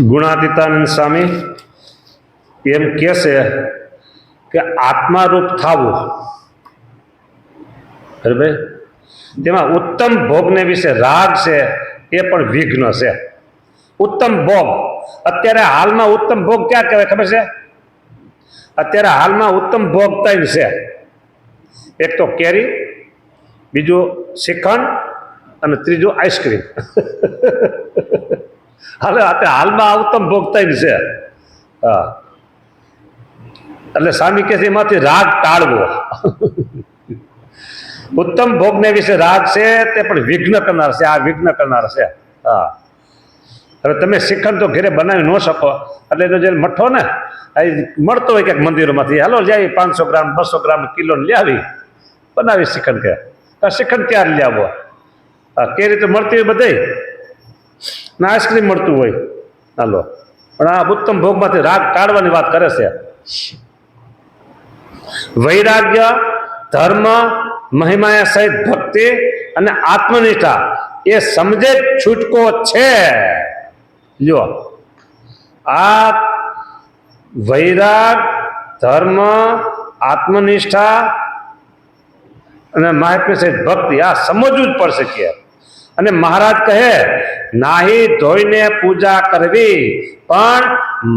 ગુણાતીતાનંદ સ્વામી એમ કહે છે કે આત્મારૂપ થવું, બરાબર, તેમાં ઉત્તમ ભોગને વિશે રાગ છે એ પણ વિઘ્ન છે. ઉત્તમ ભોગ અત્યારે હાલમાં ઉત્તમ ભોગ ક્યાં કહેવાય ખબર છે? અત્યારે હાલમાં ઉત્તમ ભોગ ત્રણ છે. એક તો કેરી, બીજું શ્રીખંડ અને ત્રીજું આઈસ્ક્રીમ. હાલમાં ઉત્તમ ભોગ ત્રણ છે. હા, એટલે સ્વામી કહે છે એમાંથી રાગ ટાળવો. ઉત્તમ ભોગને વિશે રાગ છે તે પણ વિઘ્ન કરનાર છે. આ વિઘ્ન કરનાર છે. હા, હવે તમે શ્રીખંડ તો ઘરે બનાવી ન શકો, એટલે એનો જે મઠો ને મળતો હોય ક્યાંક મંદિરોમાંથી, હાલો જાય 500 ગ્રામ 200 ગ્રામ કિલો લઈ આવી બનાવી શ્રીખંડ. કે શ્રીખંડ ક્યારે લઈ આવો? કેરી તો મળતી હોય બધે ને આઈસ્ક્રીમ મળતું હોય. હાલો, પણ આ ઉત્તમ ભોગમાંથી રાગ ટાળવાની વાત કરે છે. વૈરાગ્ય, ધર્મ, મહિમા સહિત ભક્તિ અને આત્મનિષ્ઠા એ સમજે છૂટકો છે. લ્યો, આ વૈરાગ, ધર્મ, આત્મનિષ્ઠા અને મહાત્મ્ય સહિત ભક્તિ આ સમજવું જ પડશે કે. અને મહારાજ કહે નાહી ધોઈને પૂજા કરવી, પણ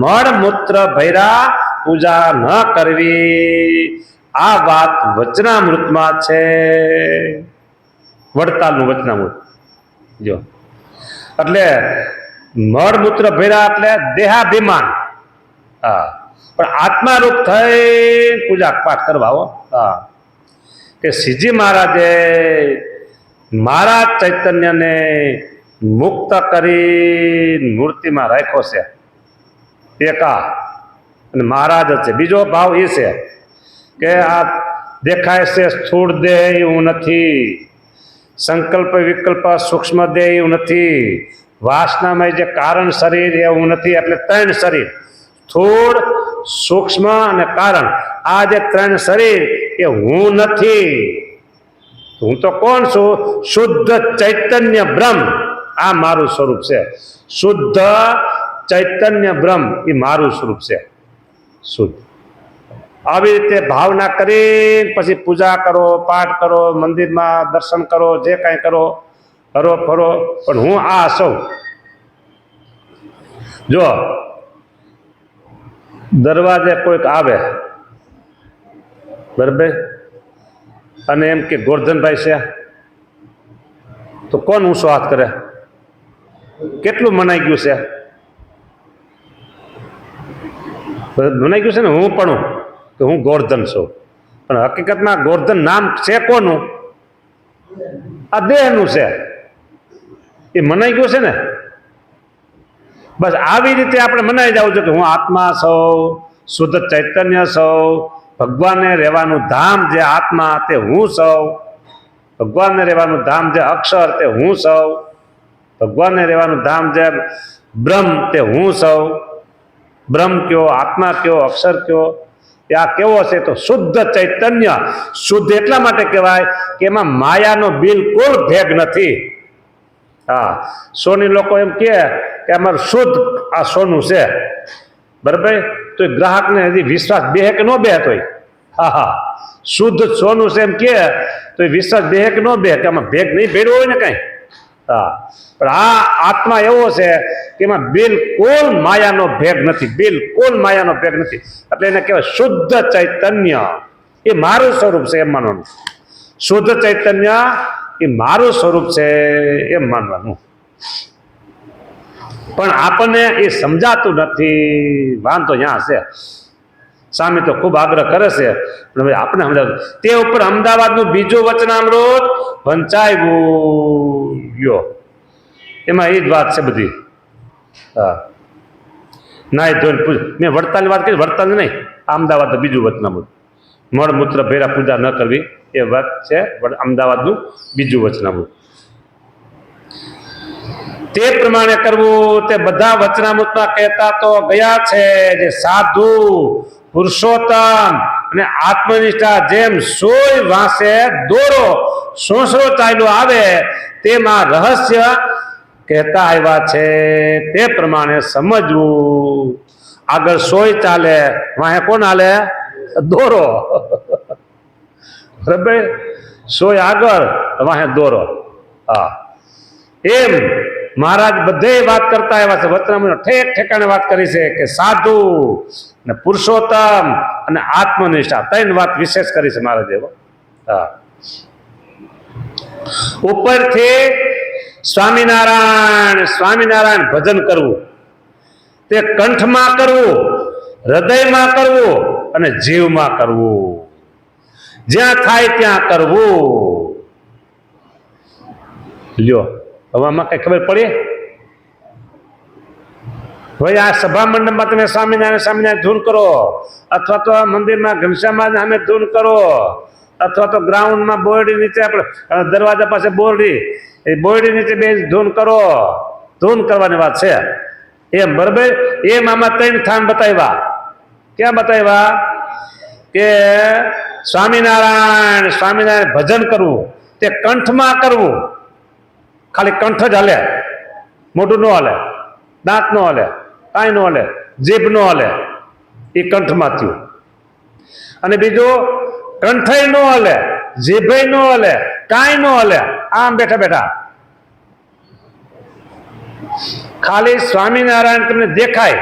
મળ મૂત્ર ભૈરા પૂજા ન કરવી. આ વાત વચનામૃતમાં છે. વડતાલનું વચનામૃત. જો, એટલે મળમૂત્ર ભેરા એટલે દેહાભિમાન. હા, પણ આત્મારૂપ થઈ પૂજા પાઠ કરવા. હો, હા, કે શ્રીજી મહારાજે મહારાજ ચૈતન્યને મુક્ત કરી મૂર્તિમાં રાખ્યો છે. એક આ અને મહારાજ જ છે. બીજો ભાવ એ છે કે આ દેખાય છે સ્થૂળ દેહ એવું નથી, સંકલ્પ વિકલ્પ સૂક્ષ્મ દેહ એવું નથી, વાસનામય જે કારણ શરીર એવું નથી. એટલે ત્રણ શરીર, સ્થૂળ, સૂક્ષ્મ અને કારણ, આ જે ત્રણ શરીર એ હું નથી. હું તો કોણ છું? શુદ્ધ ચૈતન્ય બ્રહ્મ. આ મારું સ્વરૂપ છે. શુદ્ધ ચૈતન્ય બ્રહ્મ એ મારું સ્વરૂપ છે. શુદ્ધ. આવી રીતે ભાવના કરી પછી પૂજા કરો, પાઠ કરો, મંદિરમાં દર્શન કરો, જે કાંઈ કરો, હરો ફરો, પણ હું આ સૌ. જો દરવાજે કોઈક આવે, બરાબર, અને એમ કે ગોરધનભાઈ છે, તો કોણ ઊંચો હાથ કરે? કેટલું મનાઈ ગયું છે? મનાઈ ગયું છે ને. હું પણ કે હું ગોરધન છું, પણ હકીકતમાં ગોરધન નામ છે કોનું? આ દેહનું છે. એ મનાઈ ગયું છે ને. બસ આવી રીતે આપણે મનાઈ જવું છે કે હું આત્મા છું, શુદ્ધ ચૈતન્ય છું, ભગવાનને રહેવાનું ધામ જે આત્મા તે હું છું, ભગવાનને રહેવાનું ધામ જે અક્ષર તે હું છું, ભગવાનને રહેવાનું ધામ જે બ્રહ્મ તે હું છું. બ્રહ્મ કયો, આત્મા કયો, અક્ષર કયો, એ આ કેવો છે? તો શુદ્ધ ચૈતન્ય. શુદ્ધ એટલા માટે કહેવાય કે એમાં માયાનો બિલકુલ ભેગ નથી. હા, સોની લોકો એમ કે અમારું શુદ્ધ આ સોનું છે, બરાબર, તો ગ્રાહકને હજી વિશ્વાસ બેહે કે ન બેહે? તો હા હા, શુદ્ધ સોનું છે એમ કે તો એ વિશ્વાસ બેહે કે ન બેહે? કે આમાં ભેગ નહીં ભેળ્યો હોય ને કઈ. હા, પણ આ આત્મા એવો છે કે એમાં બિલકુલ માયાનો ભેગ નથી. બિલકુલ માયાનો ભેગ નથી. એટલે એને કહેવાય શુદ્ધ ચૈતન્ય. એ મારું સ્વરૂપ છે એમ માનવાનું. શુદ્ધ ચૈતન્ય એ મારું સ્વરૂપ છે એમ માનવાનું. પણ આપણને એ સમજાતું નથી. વાંધો ત્યાં છે. સ્વામી તો ખૂબ આગ્રહ કરે છે, પણ આપણે સમજાવતું. તે ઉપર અમદાવાદનું બીજું વચનામૃત વંચાવ્યું. યો, એમાં એ જ વાત છે બધી. હા, ના એ ધોઈને પૂજ. મેં વડતાલની વાત કરી, વડતાલ નહીં, અમદાવાદનું બીજું વચનામૃત. મળમૂત્ર ભેરા પૂજા ન કરવી એ વાત છે અમદાવાદનું બીજું વચનામૃત. તે પ્રમાણે કરવું તે બધા વચનામૃતમાં કહેતા તો ગયા છે. જે સાધુ, પુરુષોત્તમ અને આત્મનિષ્ઠા જેમ સોય વાંસે દોરો સોસરો ચાલ્યો આવે, તેમાં રહસ્ય કહેતા આવ્યા છે તે પ્રમાણે સમજવું. આગળ સોય ચાલે, વાહે કોણ હાલે? દોરો. બરાબર, સોય આગળ, વાહે દોરો. હા, એમ મહારાજ બધે વાત કરતા આવ્યા છે. વચનામૃતમાં ઠેક ઠેકાણે વાત કરી છે કે સાધુ ને પુરુષોત્તમ અને આત્મનિષ્ઠા ત્રણ વાત વિશેષ કરી છે મહારાજે. હા, ઉપરથી સ્વામિનારાયણ સ્વામિનારાયણ ભજન કરવું, તે કંઠમાં કરવું, હૃદયમાં કરવું અને જીવમાં કરવું. જ્યાં થાય ત્યાં કરવું. લ્યો, હવે આમાં કઈ ખબર પડી? ભાઈ આ સભા મંડપમાં તમે સ્વામિનારાયણ સ્વામિનારાયણ ધૂન કરો, અથવા તો મંદિરમાં ઘનશ્યામમાં અમે ધૂન કરો, અથવા તો ગ્રાઉન્ડમાં બોરડી નીચે આપણે દરવાજા પાસે બોરડી, એ બોરડી નીચે બે ધૂન કરો. ધૂન કરવાની વાત છે એમ. બરાબર, એમ આમાં ત્રણ સ્થાન બતાવ્યા. ક્યાં બતાવ્યા? કે સ્વામિનારાયણ સ્વામિનારાયણ ભજન કરવું, તે કંઠમાં કરવું. ખાલી કંઠ જ હાલે, મોઢું ન હાલે, દાંત ન હાલે, કાંઈ ન હાલે, જીભ ન હાલે, એ કંઠમાં થયું. અને બીજું, કંઠય ન હાલે, જીભય ન હાલે, કાંઈ ન હાલે, આમ બેઠા બેઠા ખાલી સ્વામિનારાયણ તમને દેખાય.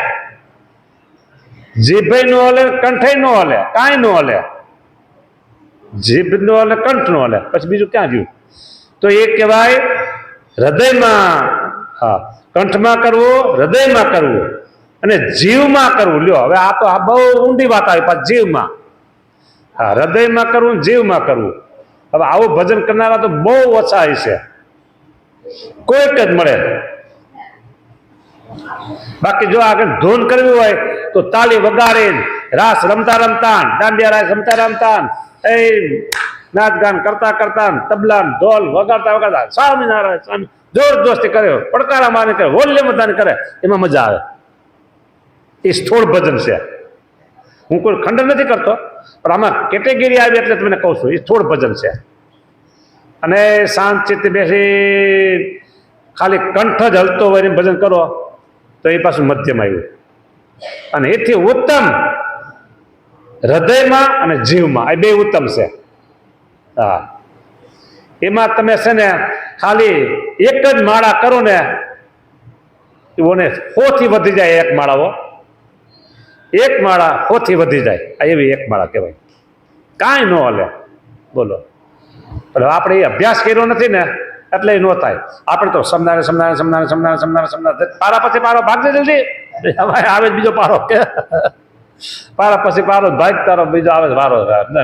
જીભય ન હાલે, કંઠય ન હાલે, કાંઈ ન હાલે, જીભ ન હાલે, કંઠ ન હાલે, પછી બીજું ક્યાં ગયું? તો એ કહેવાય હૃદયમાં. હા, કંઠમાં કરવું, હૃદયમાં કરવું અને જીવમાં કરવું. લ્યો, હવે આ તો આ બહુ ઊંડી વાત આવી. પાછું જીવમાં. હા, હૃદયમાં કરવું, જીવમાં કરવું. હવે આવું ભજન કરનારા તો બહુ ઓછા છે, કોઈક જ મળે. બાકી જો આગળ ધૂન કરવી હોય તો તાળી વગાડીને, રાસ રમતા રમતા, દાંડિયા રાસ રમતા રમતા, એ નાચ ગાન કરતા કરતા, તબલા ઢોલ વગાડતા વગાડતા સ્વામિનારાયણ સ્વામી જોર જોસ્તી કરે, પડકારા મારી કરે, વોલ્યુમ બધાને કરે, એમાં મજા આવે. એ સ્થૂળ ભજન છે. હું કોઈ ખંડન નથી કરતો, પણ આમાં કેટેગરી આવી એટલે તમને કહું છું, એ સ્થૂળ ભજન છે. અને શાંત ચિત્તે બેસી ખાલી કંઠ જ હલતો હોય ને ભજન કરો તો એ પાછું મધ્યમ આવ્યું. અને એથી ઉત્તમ હૃદયમાં અને જીવમાં, આ બે ઉત્તમ છે. હા, એમાં તમે છે ને ખાલી એક જ માળા કરો ને, ઓને 100 થી વધી જાય. એક માળાઓ, એક માળા 100 થી વધી જાય. આ એવી એક માળા કહેવાય. કાંઈ ન હાલે. બોલો, પણ આપણે એ અભ્યાસ કર્યો નથી ને એટલે ન થાય. આપણે તો સમનારે સમનારે સમનારે સમનારે સમનારે સમનારે પારા પછી પારો ભાગજે જલ્દી, આવે બીજો પારો કે પારા પછી પારો ભાગ, તારો બીજો આવે પારો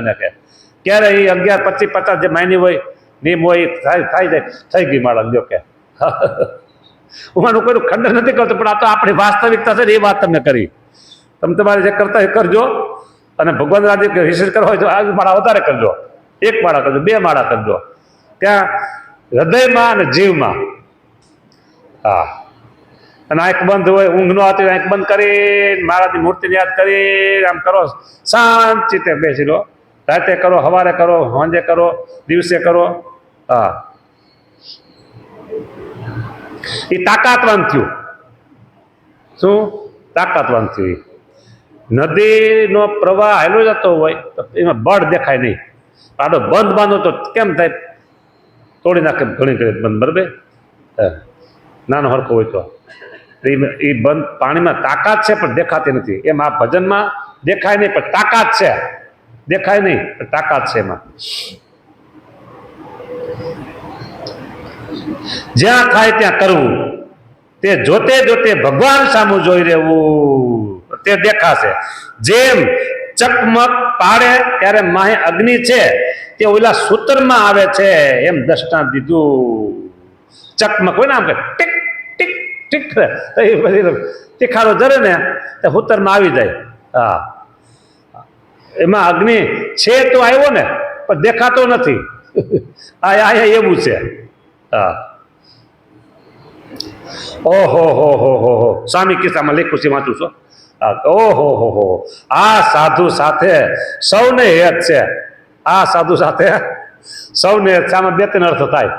ને કે ક્યારે એ 11, 25, 50 જે માયની હોય નિયમ હોય થાય જાય. થઈ ગઈ માળા લ્યો કે. હું આનું કોઈ ખંડન નથી કરતો, પણ આ તો આપણી વાસ્તવિકતા છે ને, એ વાત તમને કરી. તમે તમારે જે કરતા એ કરજો. અને ભગવાન આજે વિશેષ કરવા હોય તો આ માળા વધારે કરજો. એક માળા કરજો, 2 માળા કરજો, ત્યાં હૃદયમાં અને જીવમાં. હા, અને આંખ બંધ હોય, ઊંઘ ન આવતી, આંખ બંધ કરી મહારાજની મૂર્તિને યાદ કરી આમ કરો, શાંતિથી બેસી લો. રાતે કરો, સવારે કરો, સાંજે કરો, દિવસે કરો. હા, એ તાકાતવાન થયું. શું તાકાતવાન થયું? નદીનો પ્રવાહ હાલ્યો જતો હોય તો એમાં બળ દેખાય નહીં. આડો બંધ બાંધો તો કેમ થાય? તોડી નાખે ઘણી ઘણી બંધ. બરાબર, નાનો હરખો હોય તો એ બંધ પાણીમાં તાકાત છે પણ દેખાતી નથી. એમ આ ભજનમાં દેખાય નહીં પણ તાકાત છે, દેખાય નહીં પણ તાકાત છે એમાં. જ્યાં થાય ત્યાં કરવું, તે જોતે જોતે ભગવાન સામું જોઈ રહેવું, તે દેખાશે. જેમ ચકમક પાડે ત્યારે માહે અગ્નિ છે તે ઓલા સૂત્રમાં આવે છે, એમ દ્રષ્ટાંત દીધું. ચકમક હોય ને આમ ટીક ટીક ટીક, એ બધી તીખારો જરે ને તે સૂતરમાં આવી જાય. હા, એમાં અગ્નિ છે તો આવ્યો ને, પણ દેખાતો નથી. આ એવું છે. હા, ઓહો હો હો હો હો, સ્વામી કિસ્સામાં લખ્યું છે, વાંચું છું. ઓહો હો હો, આ સાધુ સાથે સૌને હેત છે. આ સાધુ સાથે સૌને હેત છે. આમાં 2-3 અર્થ થાય.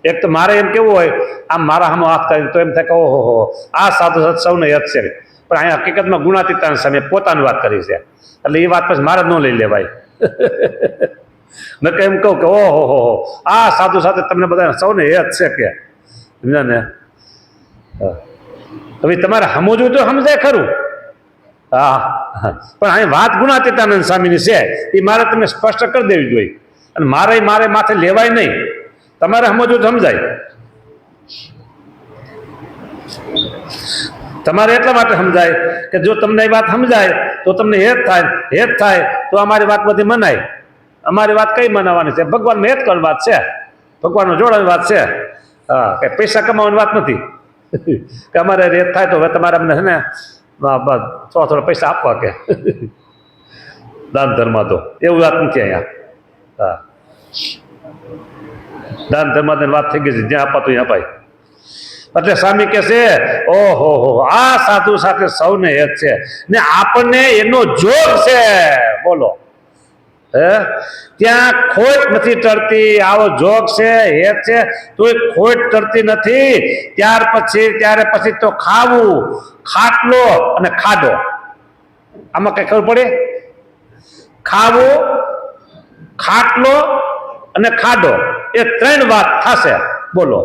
એક તો મારે એમ કેવું હોય, આમ મારા સામો હાથ કરીને તો એમ થાય કે ઓહો આ સાધુ સંત સૌને યત છે, પણ અહીંયા હકીકતમાં ગુણાતીતાની સામે પોતાની વાત કરી છે, એટલે એ વાત પછી મારે ન લઈ લેવાય. મેં એમ કહું કે ઓહો આ સાધુ સાથે તમને બધા સૌને યત છે કે સમજાને. હવે તમારે સમજવું તો સમજાય ખરું, હા, પણ અહીં વાત ગુણાતીતાનંદ સ્વામીની છે એ મારે તમને સ્પષ્ટ કરી દેવી જોઈએ, અને મારે માથે લેવાય નહીં, તમારે સમજવું તો સમજાય. તમારે એટલા માટે સમજાય કે જો તમને એ વાત સમજાય તો તમને હેત થાય તો અમારી વાત બધી મનાય. અમારી વાત કઈ મનાવવાની છે? ભગવાન હેત કરવાની વાત છે, ભગવાનનો જોડવાની વાત છે. હા, કઈ પૈસા કમાવાની વાત નથી કે અમારે રેત થાય તો હવે તમારે અમને છે ને થોડા પૈસા આપવા કે દાન ધર્મ તો એવું વાત નથી અહીંયા. હા, દાન ધર્મ વાત થઈ ગઈ છે, જ્યાં અપાતું ત્યાં અપાય. એટલે સ્વામી કે છે ઓહો આ સાધુ સાથે સૌને હેત છે ને આપણને એનો જોગ છે. બોલો, ત્યાં ખોટ નથી ટળતી, આવો જોગ છે, હેત છે, તોય ખોટ ટળતી નથી. ત્યારે પછી તો ખાવું, ખાટલો અને ખાડો, આમાં કઈ ખબર પડે? ખાવું, ખાટલો અને ખાડો એ ત્રણ વાત થશે. બોલો,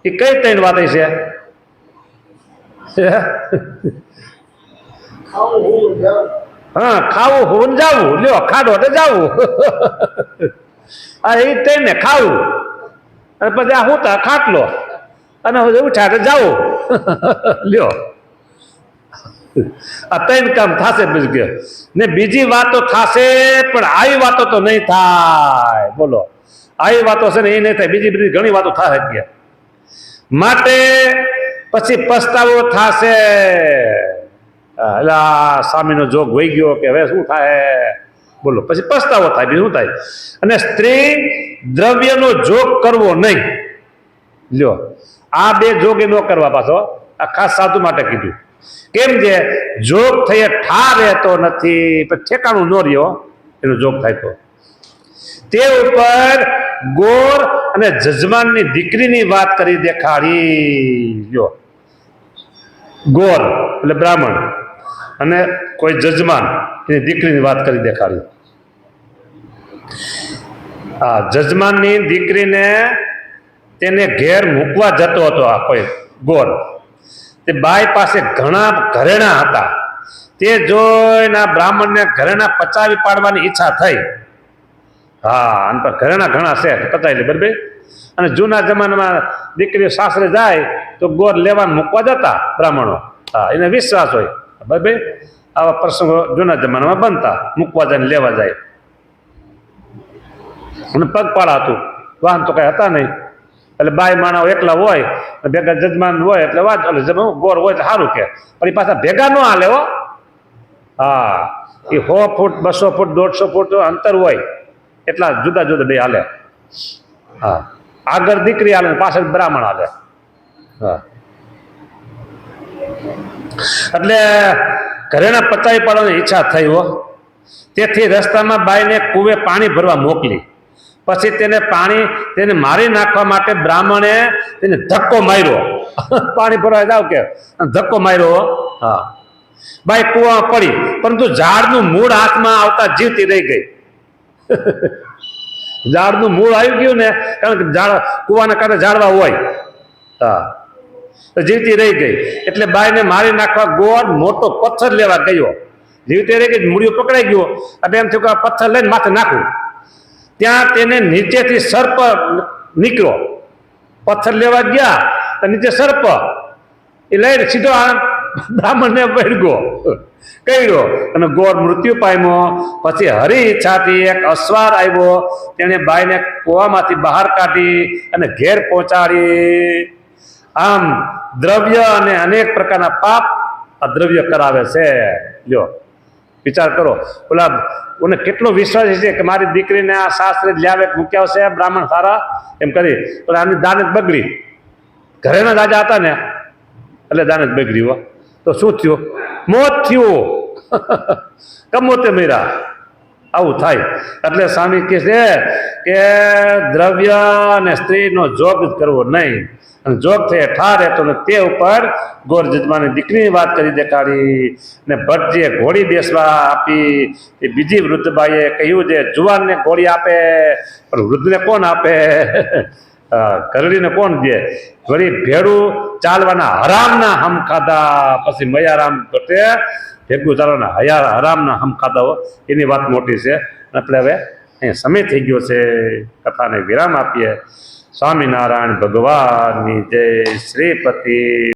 એ કઈ ત્રણ વાત છે? હા, ખાવું, હોવું, જાવું. લ્યો, ખાડો એટલે જાવું. હા, એ ત્રણ ને ખાવું, અને પછી આ હોતા ખાટલો, અને ઉઠા એટલે જાવું. લ્યો, આ ત્રણ કામ થશે ને બીજી વાતો થશે, પણ આવી વાતો તો નહીં થાય. બોલો, આવી વાતો છે ને એ નહીં થાય, બીજી બધી ઘણી વાતો થાય કે માટે પછી પસ્તાવો થશે. એટલે સ્વામીનો જોગ વહી ગયો કે હવે શું થાય? બોલો, પછી પસ્તાવો થાય, બીજું શું થાય? અને સ્ત્રી દ્રવ્યનો જોગ કરવો નહીં. લ્યો, આ બે જોગ એ ન કરવા પાછો, આ ખાસ સાધુ માટે કીધું. કેમ છે? જોગ થઈ ઠાર રહેતો નથી, પણ ઠેકાણું ન રહ્યો એનો જોગ થાય તો. તે ઉપર ગોર અને જજમાનની દીકરીની વાત કરી દેખાડી. જો ગોર એટલે બ્રાહ્મણ અને કોઈ જજમાન એની દીકરીની વાત કરી દેખાડી. આ જજમાનની દીકરીને તેને ઘેર મૂકવા જતો હતો આ કોઈ ગોર. તે બાઈ પાસે ઘણા ઘરેણા હતા. તે જોઈને બ્રાહ્મણને ઘરેણા પચાવી પાડવાની ઈચ્છા થઈ. હા, અને ઘરેણા ઘણા છે, પચાવી લે બરાબર. અને જૂના જમાનામાં દીકરીઓ સાસરે જાય તો ગોર લેવાનું મૂકવા જતા બ્રાહ્મણો. હા, એને વિશ્વાસ હોય બરાબર. આવા પ્રસંગો જૂના જમાનામાં બનતા, મૂકવા જાય લેવા જાય. અને પગપાળા હતું, વાહન તો કઈ હતા નહીં. એટલે બાઈ માણસ એકલા હોય, ભેગા જજમાન હોય એટલે વાત, એટલે ગોર હોય એટલે સારું કે, પણ એ પાછા ભેગા ન હાલે હો. હા, એ 100 ફૂટ 200 ફૂટ 150 ફૂટ અંતર હોય એટલા જુદા જુદા બે હાલે. હા, આગળ દીકરી હાલે, પાછળ બ્રાહ્મણ હાલે. હા, એટલે ઘરેણા પચાવી પાડવાની ઈચ્છા થઈ હો. તેથી રસ્તામાં બાઈને કુવે પાણી ભરવા મોકલી. પછી તેને મારી નાખવા માટે બ્રાહ્મણે તેને ધક્કો માર્યો. પાણી ભરવા જાવ કે ધક્કો માર્યો. હા, બાઈ કુવામાં પડી, પરંતુ ઝાડનું મૂળ હાથમાં આવતા જીવતી રહી ગઈ. ઝાડનું મૂળ આવી ગયું ને, કારણ કે કુવાના કાંઠે ઝાડવા હોય. હા, જીવતી રહી ગઈ. એટલે બાઈને મારી નાખવા ગોર મોટો પથ્થર લેવા ગયો. જીવતી રહી ગઈ, મૂળિયો પકડાઈ ગયો. એટલે એમ થયું કે આ પથ્થર લઈને માથે નાખું. ત્યાં તેને નીચેથી સર્પ નીકળ્યો. પથ્થર લેવા ગયા તો નીચે સર્પ, એ લઈને સીધો બ્રાહ્મણને વળગ્યો કર્યો અને ગોર મૃત્યુ પામ્યો. પછી હરી ઈચ્છાથી એક અશ્વાર આવ્યો, તેણે બાઈને કૂવામાંથી બહાર કાઢી અને ઘેર પહોંચાડી. આમ દ્રવ્ય અને અનેક પ્રકારના પાપ આ દ્રવ્ય કરાવે છે. લ્યો, વિચાર કરો, ઓને કેટલો વિશ્વાસ છે કે મારી દીકરીને આ શાસ્ત્રી લાવે મૂક્યા છે બ્રાહ્મણ સારા એમ કરી, પણ આની દાનત બગડી. ઘરેના રાજા હતા ને એટલે દાનત બગડી હો. તો શું થયું? મોત થયું. કમોતે મર્યા. આવું થાય. એટલે સ્વામી કહે છે કે દ્રવ્ય અને સ્ત્રીનો જોગ જ કરવો નહીં, અને જોગ થયે ઠાર રહેતો ને તે ઉપર ગોર જજમાની દીકરીની વાત કરી દેખાડી ને ભટ્ટજીએ ઘોડી બેસવા આપી. એ બીજી વૃદ્ધબાઈએ કહ્યું છે જુવાનને ઘોડી આપે પણ વૃદ્ધને કોણ આપે? કરડીને કોણ દે? વળી ભેડું ચાલવાના હરામના હમ ખાધા. પછી મયારામ ભટ્ટે ભેગું ચાલવાના હરામના હમ ખાધાઓ એની વાત મોટી છે. એટલે હવે અહીંયા સમય થઈ ગયો છે, કથાને વિરામ આપીએ. સ્વામિનારાયણ ભગવાનની જય. શ્રીપતિ